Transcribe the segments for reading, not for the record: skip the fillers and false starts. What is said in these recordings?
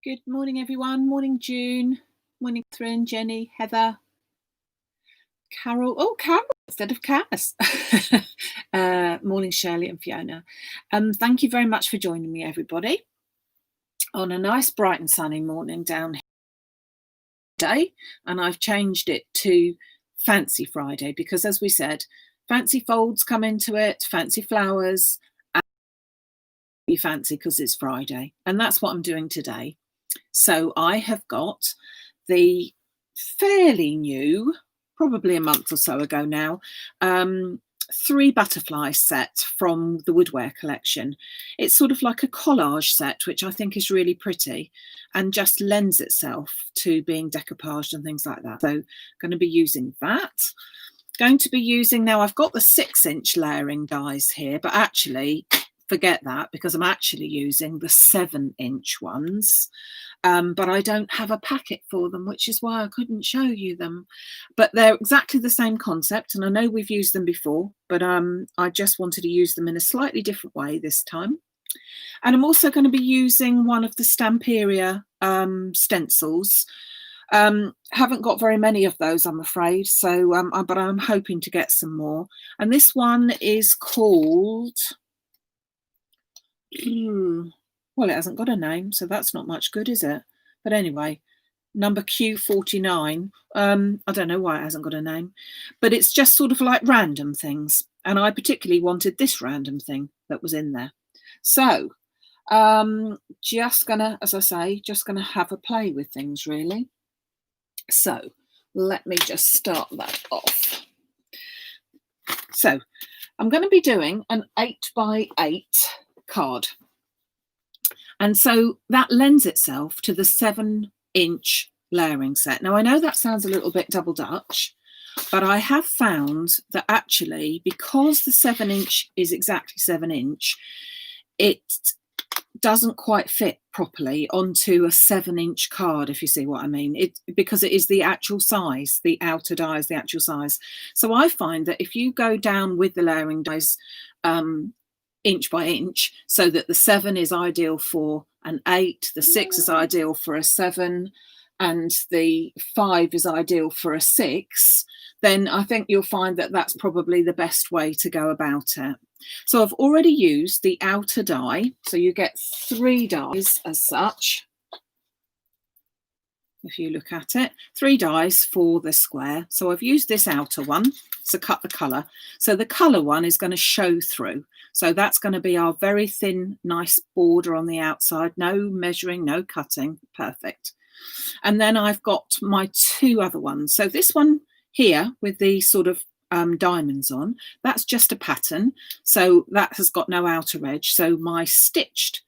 Good morning, everyone. Morning, June. Morning, Catherine, Jenny, Heather, Carol. Oh, Carol instead of Cass. Morning, Shirley and Fiona. Thank you very much for joining me, everybody, on a nice, bright and sunny morning down here today. And I've changed it to Fancy Friday because, as we said, fancy folds come into it, fancy flowers, and be fancy because it's Friday. And that's what I'm doing today. So I have got the fairly new, probably a month or so ago now, 3 butterfly set from the Woodware collection. It's sort of like a collage set, which I think is really pretty and just lends itself to being decoupaged and things like that. So going to be using that. Going to be using, now I've got the 6-inch layering dies here, but actually forget that because I'm actually using the 7-inch ones. But I don't have a packet for them, which is why I couldn't show you them. But they're exactly the same concept, and I know we've used them before, but I just wanted to use them in a slightly different way this time. And I'm also going to be using one of the Stamperia stencils. Haven't got very many of those, I'm afraid, so but I'm hoping to get some more. And this one is called... well, it hasn't got a name, so that's not much good, is it? But anyway, number Q49. I don't know why it hasn't got a name, but it's just sort of like random things. And I particularly wanted this random thing that was in there. So just gonna, as I say, just gonna have a play with things, really. So let me just start that off. So I'm going to be doing an 8x8 card. And so that lends itself to the 7-inch layering set. Now, I know that sounds a little bit double Dutch, but I have found that actually, because the 7-inch is exactly 7-inch, it doesn't quite fit properly onto a 7-inch card, if you see what I mean. Because it is the actual size, the outer die is the actual size. So I find that if you go down with the layering dies, inch by inch, so that the 7 is ideal for an 8, the 6 is ideal for a 7, and the 5 is ideal for a 6, then I think you'll find that that's probably the best way to go about it. So I've already used the outer die, so you get 3 dies as such. If you look at it, 3 dies for the square. So I've used this outer one to cut the colour. So the colour one is going to show through. So that's going to be our very thin, nice border on the outside. No measuring, no cutting. Perfect. And then I've got my 2 other ones. So this one here with the sort of diamonds on, that's just a pattern. So that has got no outer edge. So my stitched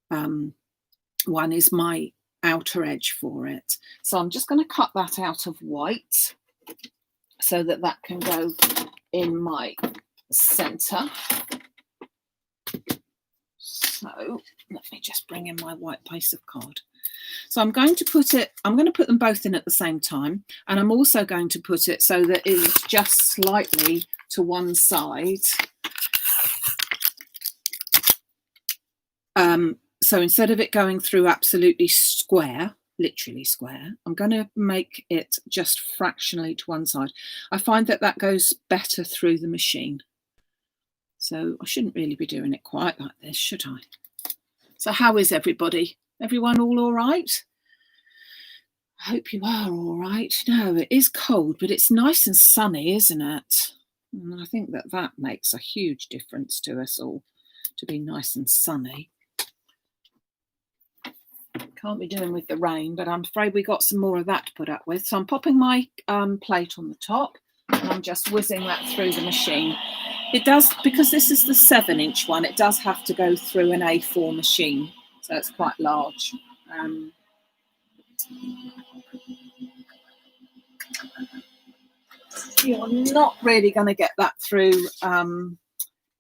one is my outer edge for it. So I'm just going to cut that out of white so that that can go in my centre. So let me just bring in my white piece of card. So I'm going to put them both in at the same time, and I'm also going to put it so that it's just slightly to one side. So instead of it going through absolutely square, literally square, I'm going to make it just fractionally to one side. I find that that goes better through the machine. So I shouldn't really be doing it quite like this, should I? So how is everybody? Everyone all right? I hope you are all right. No, it is cold, but it's nice and sunny, isn't it? And I think that that makes a huge difference to us all, to be nice and sunny. Can't be doing with the rain, but I'm afraid we got some more of that to put up with. So I'm popping my plate on the top, and I'm just whizzing that through the machine. It does, because this is the 7-inch one, it does have to go through an A4 machine, so it's quite large. You're not really going to get that through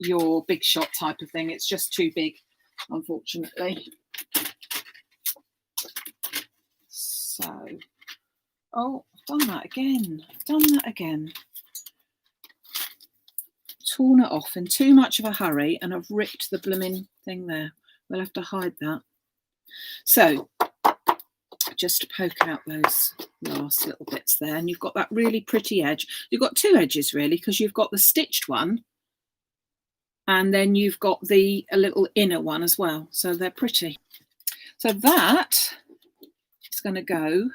your big shot type of thing. It's just too big, unfortunately. So, oh, I've done that again. Torn it off in too much of a hurry, and I've ripped the blooming thing there. We'll have to hide that. So just to poke out those last little bits there. And you've got that really pretty edge. You've got two edges really, because you've got the stitched one and then you've got a little inner one as well. So they're pretty. So that is going to go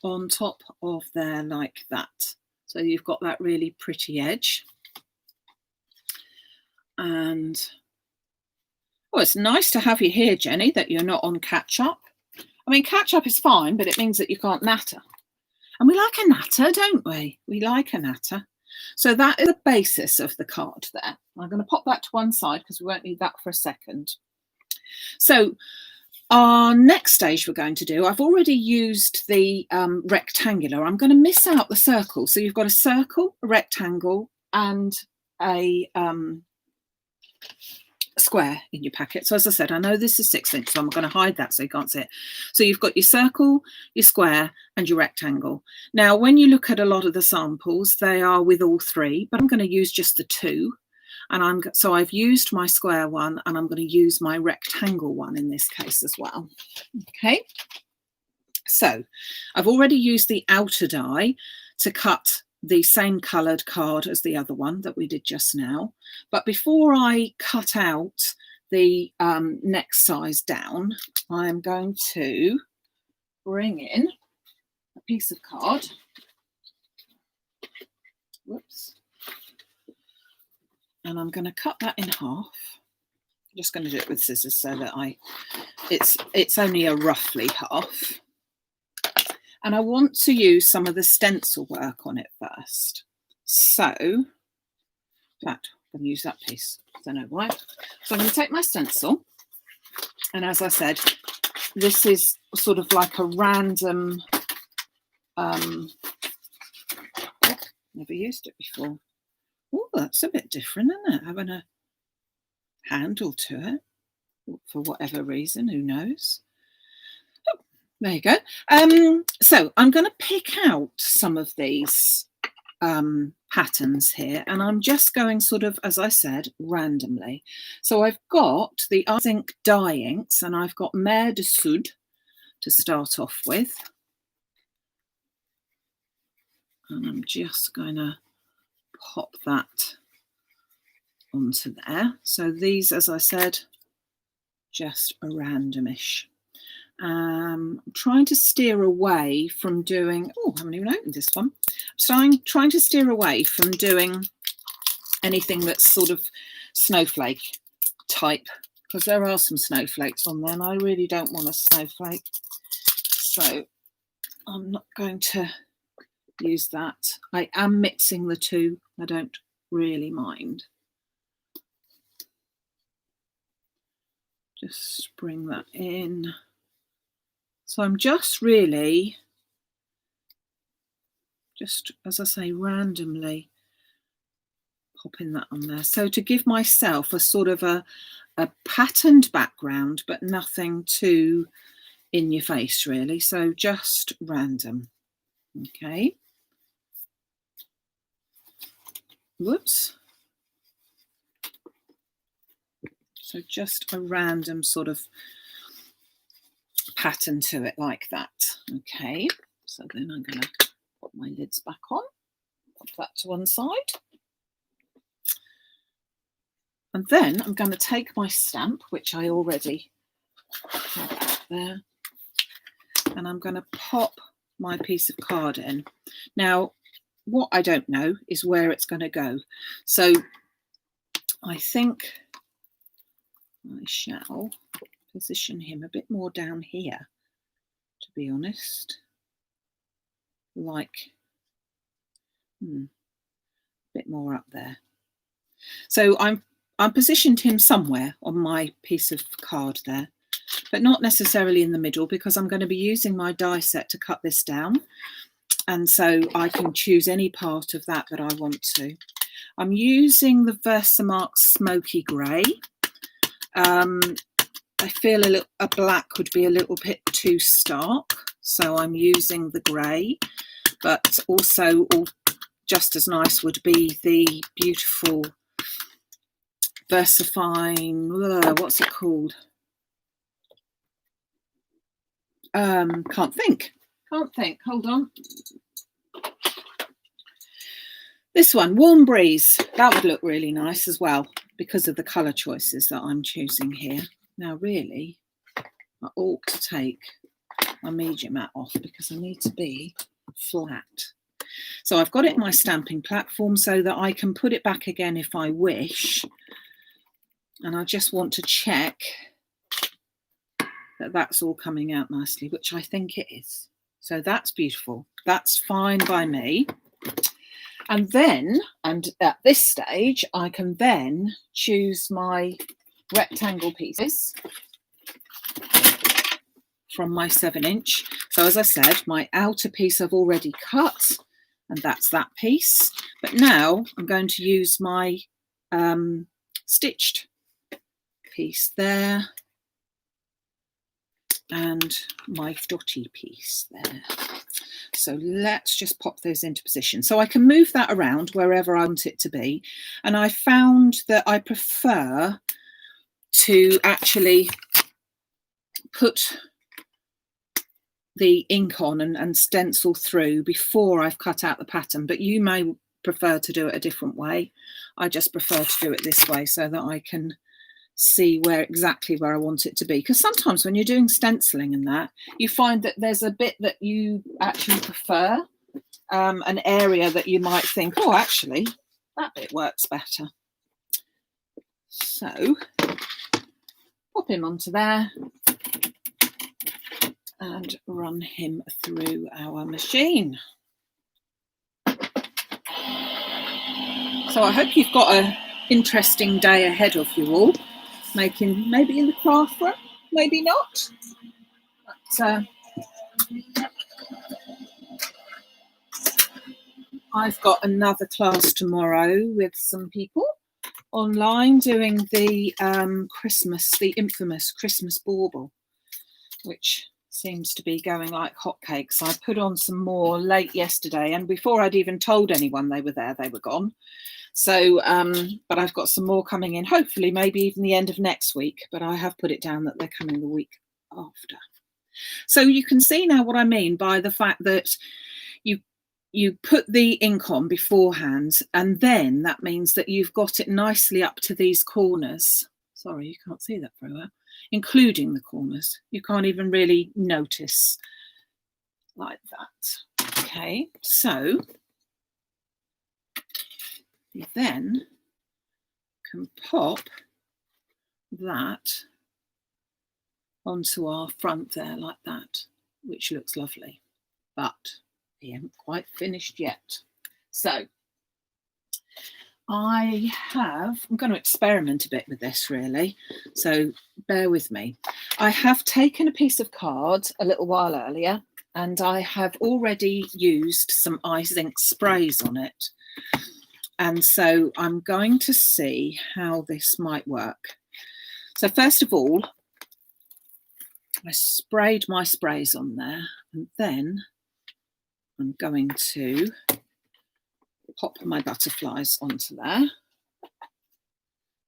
on top of there like that. So you've got that really pretty edge. And oh, it's nice to have you here, Jenny, that you're not on catch-up. I mean, catch-up is fine, but it means that you can't natter. And we like a natter, don't we? We like a natter. So that is the basis of the card there. I'm going to pop that to one side because we won't need that for a second. So our next stage we're going to do, I've already used the rectangular. I'm going to miss out the circle. So you've got a circle, a rectangle, and a square in your packet. So as I said, I know this is 6 inch, so I'm going to hide that so you can't see it. So you've got your circle, your square, and your rectangle. Now, when you look at a lot of the samples, they are with all three, but I'm going to use just the two. And so I've used my square one, and I'm going to use my rectangle one in this case as well. Okay. So I've already used the outer die to cut the same coloured card as the other one that we did just now. But before I cut out the next size down, I'm going to bring in a piece of card. Whoops. And I'm going to cut that in half. I'm just going to do it with scissors so that it's only a roughly half. And I want to use some of the stencil work on it first. So, in fact, I'm going to use that piece. I don't know why. So I'm going to take my stencil. And as I said, this is sort of like a random, never used it before. Oh, that's a bit different, isn't it? Having a handle to it for whatever reason, who knows? There you go. So I'm going to pick out some of these patterns here, and I'm just going sort of, as I said, randomly. So I've got the Ink dye inks, and I've got Mer de Sud to start off with. And I'm just going to pop that onto there. So these, as I said, just a randomish. I'm trying to steer away from doing, oh, I haven't even opened this one. I'm trying to steer away from doing anything that's sort of snowflake type, because there are some snowflakes on there and I really don't want a snowflake. So I'm not going to use that. I am mixing the two. I don't really mind. Just bring that in. So I'm just really, as I say, randomly popping that on there. So to give myself a sort of a patterned background, but nothing too in your face really. So just random. Okay. Whoops. So just a random sort of pattern to it like that. Okay, so then I'm going to put my lids back on, put that to one side, and then I'm going to take my stamp, which I already have out there, and I'm going to pop my piece of card in. Now, what I don't know is where it's going to go, so I think I shall position him a bit more down here, to be honest, like a bit more up there. So I'm positioned him somewhere on my piece of card there, but not necessarily in the middle, because I'm going to be using my die set to cut this down, and so I can choose any part of that I want to. I'm using the Versamark Smoky Grey. I feel a black would be a little bit too stark, so I'm using the grey, but also just as nice would be the beautiful Versafine, what's it called? Can't think. Hold on. This one, Warm Breeze. That would look really nice as well because of the colour choices that I'm choosing here. Now, really, I ought to take my media mat off because I need to be flat. So I've got it in my stamping platform so that I can put it back again if I wish. And I just want to check that that's all coming out nicely, which I think it is. So that's beautiful. That's fine by me. And then, and at this stage, I can then choose my rectangle pieces from my 7-inch. So as I said, my outer piece I've already cut, and that's that piece. But now I'm going to use my stitched piece there and my dotty piece there. So let's just pop those into position. So I can move that around wherever I want it to be. And I found that I prefer to actually put the ink on and stencil through before I've cut out the pattern, but you may prefer to do it a different way. I just prefer to do it this way so that I can see exactly where I want it to be, because sometimes when you're doing stenciling and that, you find that there's a bit that you actually prefer, an area that you might think, oh, actually that bit works better. So pop him onto there and run him through our machine. So I hope you've got an interesting day ahead of you all, making maybe in the craft room, maybe not. But I've got another class tomorrow with some people online doing the infamous Christmas bauble, which seems to be going like hotcakes. I put on some more late yesterday, and before I'd even told anyone they were there, they were gone. So, but I've got some more coming in, hopefully maybe even the end of next week, but I have put it down that they're coming the week after. So you can see now what I mean by the fact that you put the ink on beforehand, and then that means that you've got it nicely up to these corners. Sorry, you can't see that very well, including the corners. You can't even really notice like that. Okay, so you then can pop that onto our front there like that, which looks lovely, but we haven't quite finished yet. So I'm going to experiment a bit with this really, so bear with me. I have taken a piece of card a little while earlier and I have already used some ice ink sprays on it. And so I'm going to see how this might work. So first of all, I sprayed my sprays on there, and then I'm going to pop my butterflies onto there.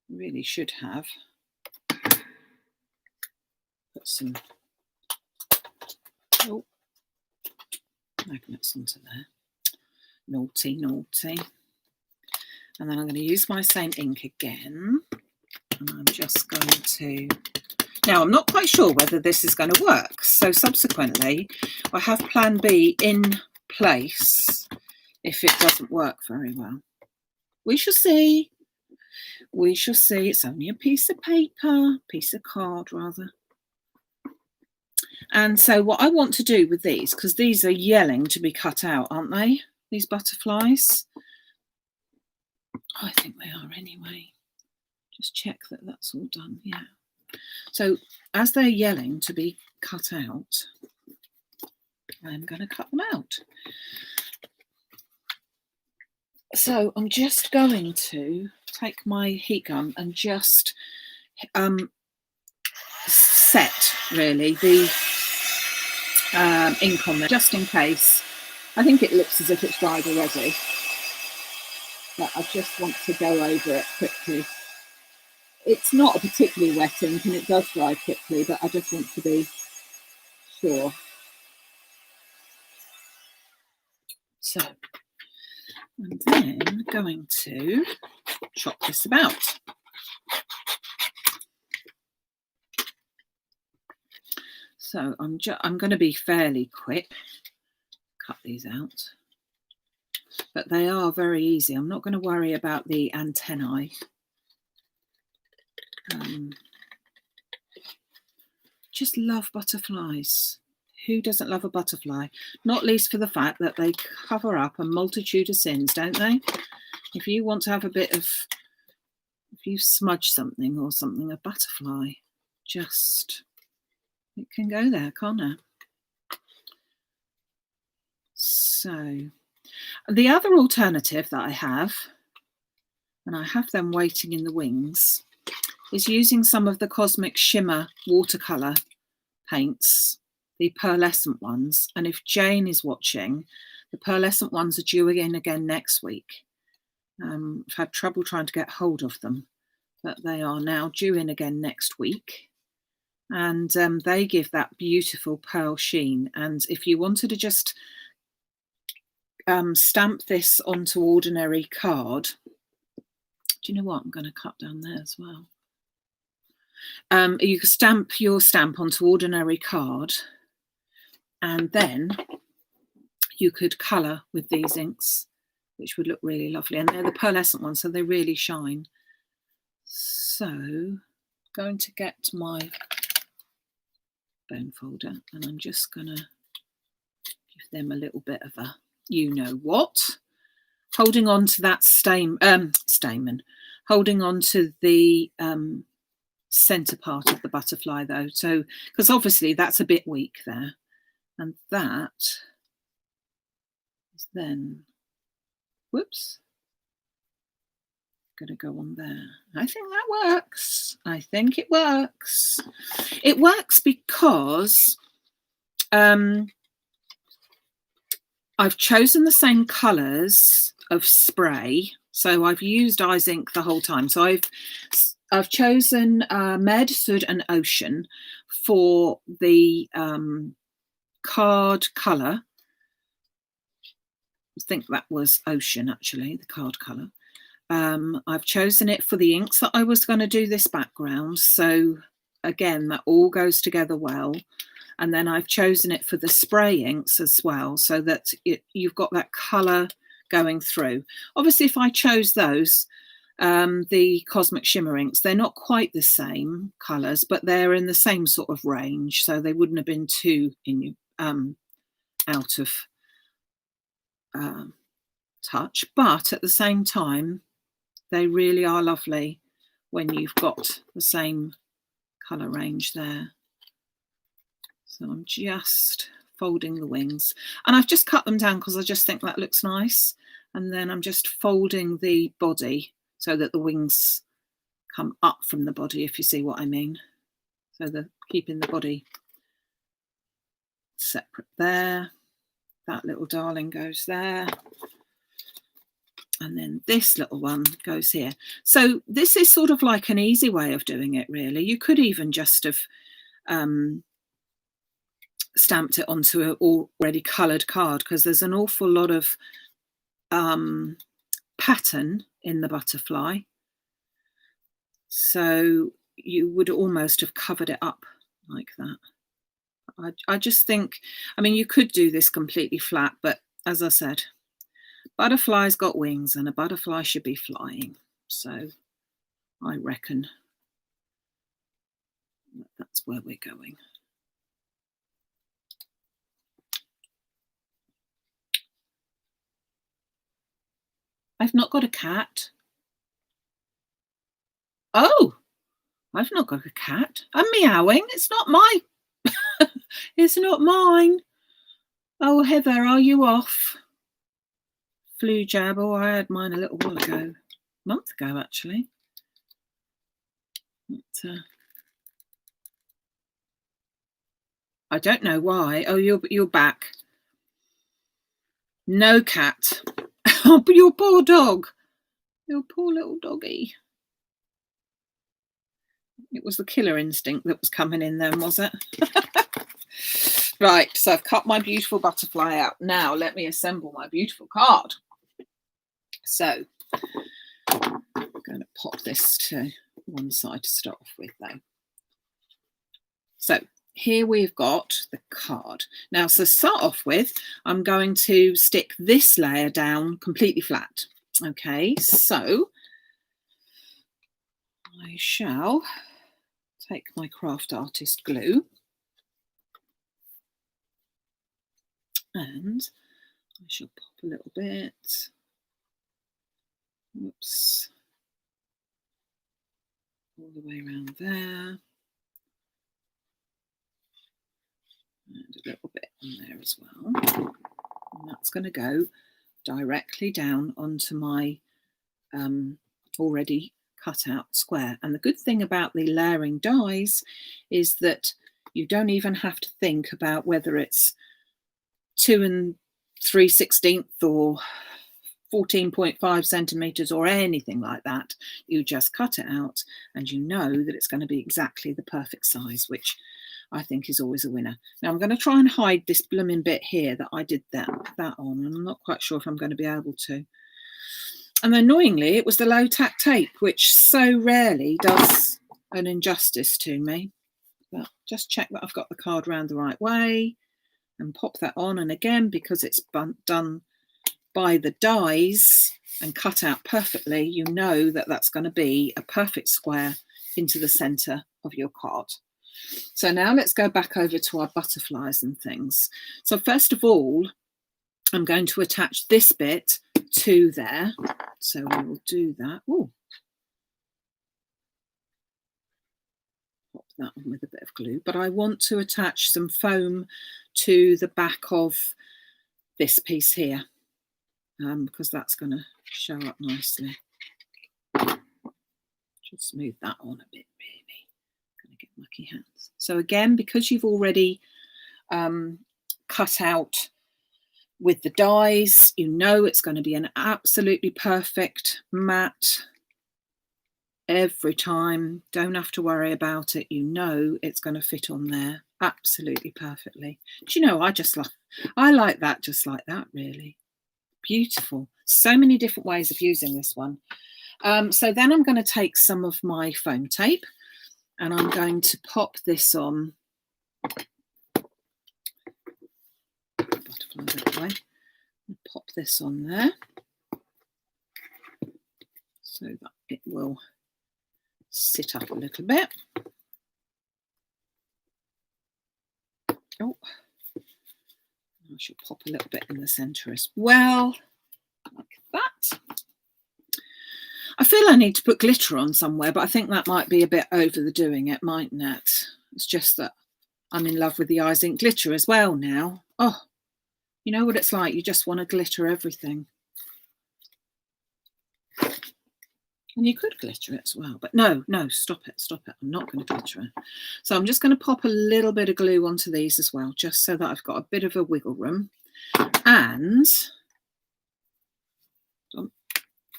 Really should have put some magnets onto there. Naughty, naughty. And then I'm going to use my same ink again. And I'm just going to... Now, I'm not quite sure whether this is going to work. So subsequently, I have plan B in place if it doesn't work very well. We shall see. We shall see. It's only a piece of paper, piece of card rather. And so what I want to do with these, because these are yelling to be cut out, aren't they? These butterflies. I think they are anyway. Just check that that's all done. Yeah. So as they're yelling to be cut out, I'm going to cut them out. So I'm just going to take my heat gun and just set really the ink on there, just in case. I think it looks as if it's dried already, but I just want to go over it quickly. It's not a particularly wet ink and it does dry quickly, but I just want to be sure. So I'm then going to chop this about. So I'm going to be fairly quick. Cut these out. But they are very easy. I'm not going to worry about the antennae. Just love butterflies. Who doesn't love a butterfly? Not least for the fact that they cover up a multitude of sins, don't they? If you want to have a bit of, if you smudge something or something, a butterfly, just, it can go there, can't it? So the other alternative that I have, and I have them waiting in the wings, is using some of the Cosmic Shimmer watercolour paints, the pearlescent ones. And if Jane is watching, the pearlescent ones are due again next week. I've had trouble trying to get hold of them, but they are now due in again next week. And they give that beautiful pearl sheen. And if you wanted to just stamp this onto ordinary card, do you know what? I'm going to cut down there as well. You can stamp your stamp onto ordinary card, and then you could colour with these inks, which would look really lovely. And they're the pearlescent ones, so they really shine. So I'm going to get my bone folder, and I'm just going to give them a little bit of a you-know-what. Holding on to that stamen, holding on to the centre part of the butterfly though, so because obviously that's a bit weak there, and that is then, whoops, going to go on there. I think that works. I think it works. It works because I've chosen the same colours of spray, so I've used Eyes Ink the whole time. So I've chosen Med, Sud and Ocean for the card colour. I think that was Ocean actually, the card colour. I've chosen it for the inks that I was going to do this background. So again, that all goes together well. And then I've chosen it for the spray inks as well, so that you've got that colour going through. Obviously, if I chose those, the Cosmic Shimmer inks, they're not quite the same colours, but they're in the same sort of range, so they wouldn't have been too out of touch. But at the same time, they really are lovely when you've got the same colour range there. So I'm just folding the wings, and I've just cut them down because I just think that looks nice. And then I'm just folding the body so that the wings come up from the body, if you see what I mean. So they're keeping the body separate there. That little darling goes there. And then this little one goes here. So this is sort of like an easy way of doing it, really. You could even just have stamped it onto an already coloured card, because there's an awful lot of pattern in the butterfly. So you would almost have covered it up like that. I just think, I mean, you could do this completely flat, but as I said, butterflies got wings and a butterfly should be flying. So I reckon that's where we're going. I've not got a cat. Oh, I've not got a cat. I'm meowing. It's not mine. It's not mine. Oh, Heather, are you off? Flu jab. Oh, I had mine a little while ago. A month ago, actually. But, I don't know why. Oh, you're back. No cat. Oh, but your poor dog. Your poor little doggy. It was the killer instinct that was coming in then, was it? Right, so I've cut my beautiful butterfly out. Now let me assemble my beautiful card. So I'm going to pop this to one side to start off with though. So here we've got the card. Now, so start off with, I'm going to stick this layer down completely flat. Okay, so I shall take my craft artist glue and I shall pop a little bit. Whoops. All the way around there. And a little bit on there as well. And that's going to go directly down onto my already cut out square. And the good thing about the layering dies is that you don't even have to think about whether it's 2 3/16 or 14.5 centimeters or anything like that. You just cut it out and you know that it's going to be exactly the perfect size, which I think is always a winner. Now I'm going to try and hide this blooming bit here that I did that on, and I'm not quite sure if I'm going to be able to. And annoyingly, it was the low tack tape, which so rarely does an injustice to me. But just check that I've got the card round the right way and pop that on. And again, because it's done by the dies and cut out perfectly, you know that that's going to be a perfect square into the centre of your card. So now let's go back over to our butterflies and things. So first of all, I'm going to attach this bit to there. So we will do that. Ooh. Pop that on with a bit of glue. But I want to attach some foam to the back of this piece here because that's going to show up nicely. Should smooth that on a bit, really. Going to get mucky hands. So again, because you've already cut out with the dies, you know it's going to be an absolutely perfect mat every time. Don't have to worry about it. You know it's going to fit on there absolutely perfectly. Do you know, I like that just like that, really. Beautiful. So many different ways of using this one. So then I'm going to take some of my foam tape and I'm going to pop this on. Butterfly that way. Pop this on there so that it will sit up a little bit. Oh, I should pop a little bit in the centre as well, like that. I feel I need to put glitter on somewhere, but I think that might be a bit over the doing it, mightn't it? It's just that I'm in love with the Eyes Ink glitter as well now. Oh, you know what it's like, you just want to glitter everything. And you could glitter it as well, but no, stop it. I'm not going to glitter it. So I'm just going to pop a little bit of glue onto these as well, just so that I've got a bit of a wiggle room. And I'm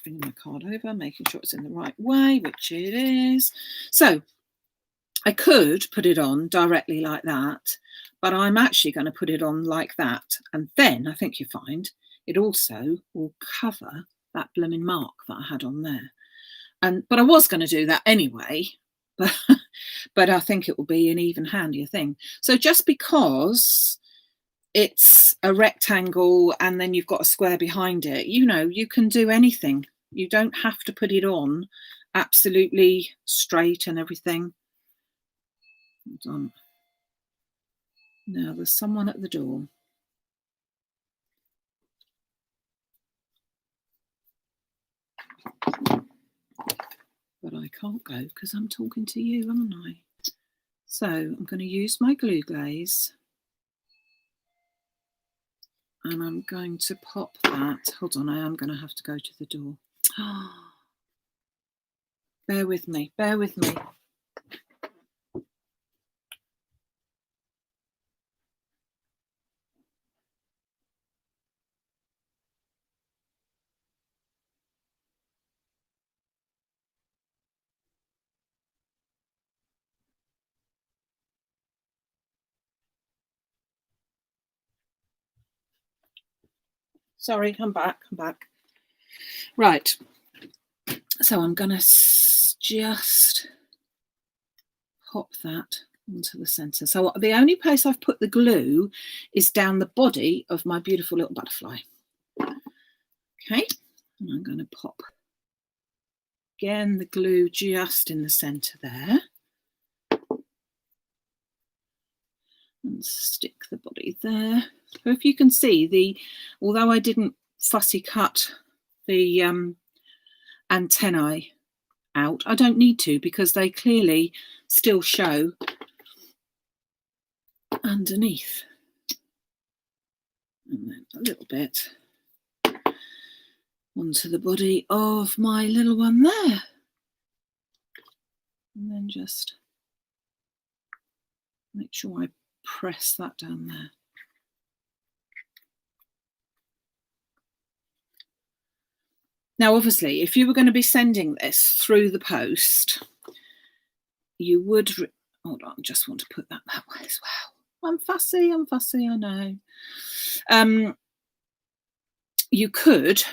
bringing my card over, making sure it's in the right way, which it is. So I could put it on directly like that, but I'm actually going to put it on like that. And then I think you find it also will cover that blooming mark that I had on there. But I was going to do that anyway, but I think it will be an even handier thing. So just because it's a rectangle and then you've got a square behind it, you know, you can do anything. You don't have to put it on absolutely straight and everything. Hold on. Now there's someone at the door. But I can't go because I'm talking to you, haven't I? So I'm going to use my glue glaze and I'm going to pop that. Hold on, I am going to have to go to the door. Bear with me, bear with me. Sorry, come back. Right. So I'm going to just pop that into the centre. So the only place I've put the glue is down the body of my beautiful little butterfly. Okay, and I'm going to pop again the glue just in the centre there. And stick the body there. So if you can see, although I didn't fussy cut the antennae out, I don't need to because they clearly still show underneath. And then a little bit onto the body of my little one there. And then just make sure I press that down there. Now, obviously, if you were going to be sending this through the post, you would, hold on, I just want to put that way as well. I'm fussy, I know. You could,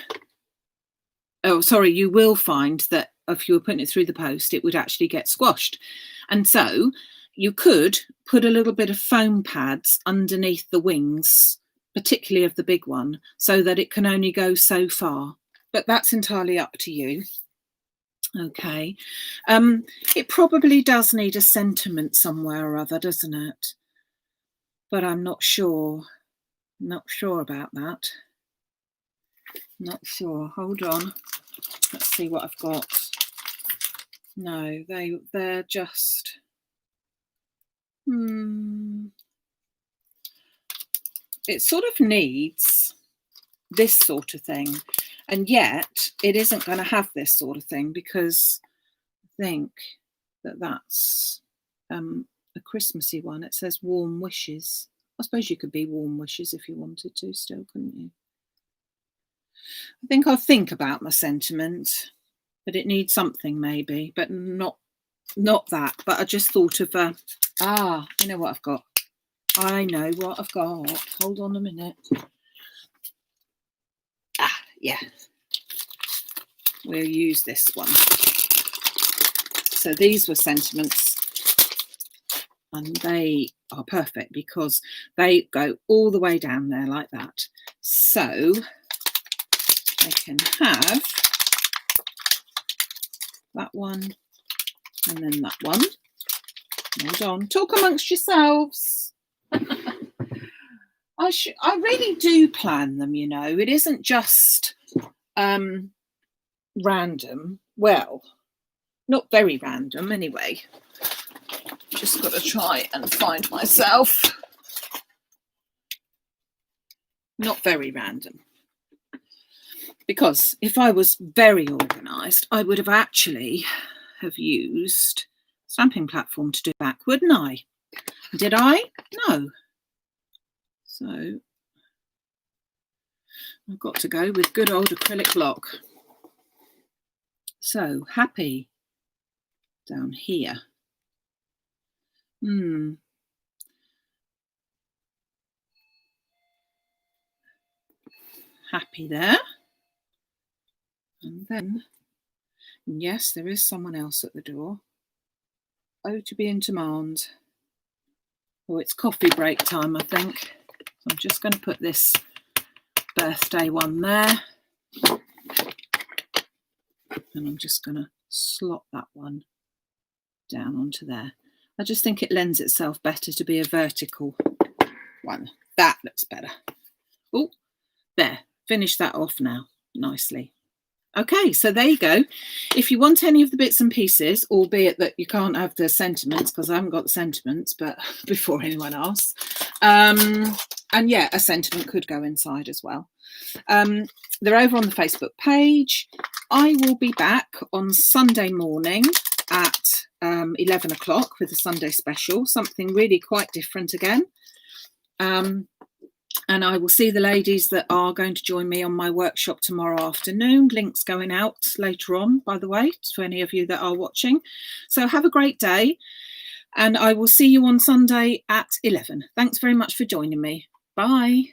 you will find that if you were putting it through the post, it would actually get squashed. And so you could put a little bit of foam pads underneath the wings, particularly of the big one, so that it can only go so far. But that's entirely up to you. Okay. It probably does need a sentiment somewhere or other, doesn't it? But I'm not sure. Not sure about that. Not sure. Hold on. Let's see what I've got. No, they're just... It sort of needs this sort of thing, and yet it isn't going to have this sort of thing because I think that's a Christmassy one. It says warm wishes. I suppose you could be warm wishes if you wanted to still, couldn't you? I think I'll think about my sentiment, but it needs something maybe, but not that. But I just thought of you know what I've got. I know what I've got. Hold on a minute. Yeah. We'll use this one. So these were sentiments, and they are perfect because they go all the way down there like that. So I can have that one and then that one. Hold on. Talk amongst yourselves. I really do plan them, you know. It isn't just random. Well, not very random anyway. Just got to try and find myself. Not very random. Because if I was very organised, I would have actually used stamping platform to do back, wouldn't I? Did I? No. So I've got to go with good old acrylic block. So happy down here. Happy there. And then, yes, there is someone else at the door. Oh, to be in demand. Oh, it's coffee break time, I think. So I'm just going to put this birthday one there. And I'm just going to slot that one down onto there. I just think it lends itself better to be a vertical one. That looks better. Oh, there. Finish that off now nicely. Okay, so there you go. If you want any of the bits and pieces, albeit that you can't have the sentiments because I haven't got the sentiments, but before anyone else. And yeah, a sentiment could go inside as well. They're over on the Facebook page. I will be back on Sunday morning at 11 o'clock with a Sunday special, something really quite different again. And I will see the ladies that are going to join me on my workshop tomorrow afternoon. Links going out later on, by the way, to any of you that are watching. So have a great day, and I will see you on Sunday at 11. Thanks very much for joining me. Bye.